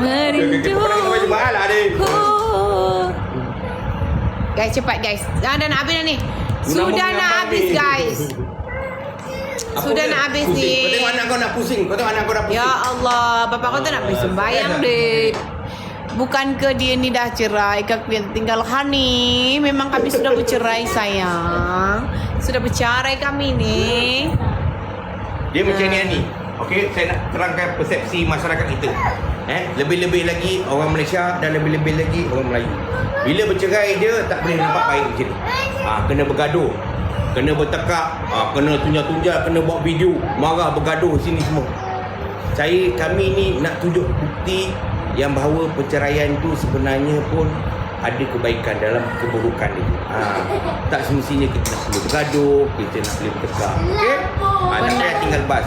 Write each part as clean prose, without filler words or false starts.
Merindu. Guys, cepat guys. Dah nak habis dah ni. Sudah nak habis guys. Sudah nak habis ni. Kau tengok anak kau nak pusing. Ya Allah, bapak kau tak nak pergi sembahyang dek. Bukan ke dia ni dah cerai ke dia tinggal Hani. Memang kami sudah bercerai sayang. Sudah bercerai kami ni. Dia macam ni. Okey, saya nak terangkan persepsi masyarakat kita. Lebih-lebih lagi orang Malaysia dan lebih-lebih lagi orang Melayu. Bila bercerai dia tak boleh nampak baik macam ni. Kena bergaduh. Kena bertekak, kena tunjuk-tunjuk, kena buat video, marah bergaduh sini semua. Kami ni nak tunjuk bukti yang bahawa perceraian tu sebenarnya pun ada kebaikan dalam keburukan itu. Tak semestinya kita nak boleh bergaduh, kita nak boleh bertekak. Okey? Nak saya tinggal bas,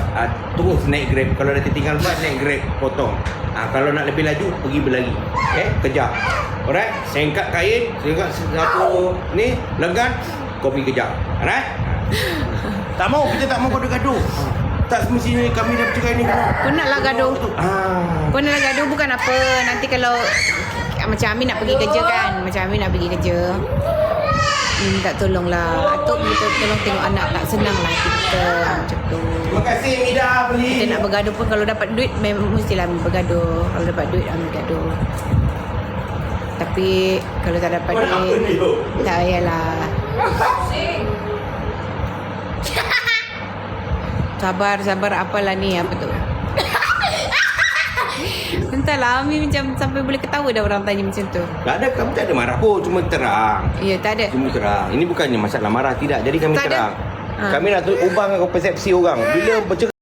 terus naik Grab. Kalau dah tinggal bas, naik Grab, potong. Kalau nak lebih laju, pergi berlari. Kejar. Alright? Sengkat kain, sengkat satu ni, lengan, kau pergi kejar. Alright? Tak mau, kita tak mau gaduh-gaduh. Tak semestinya kami dah bercerai ni. Penatlah gaduh. Penatlah gaduh bukan apa. Nanti kalau macam Amin nak pergi kerja kan. Macam Amin nak pergi kerja. Minta tolonglah. Atuk minta tolong tengok anak tak senang lah kita. Macam tu. Terima kasih Mida beli. Kita nak bergaduh pun kalau dapat duit memang mestilah Amin bergaduh. Kalau dapat duit Amin gaduh. Tapi kalau tak dapat duit tak payahlah. Sabar apalah ni apa tu. Entahlah Amin macam sampai boleh ketawa dah orang tanya macam tu. Tak ada, kami tak ada marah pun, cuma terang. Ya, tak ada. Cuma terang. Ini bukannya masalah marah, tidak. Jadi kami tak terang. Ada. Kami nak ubah persepsi orang. Bila bercerai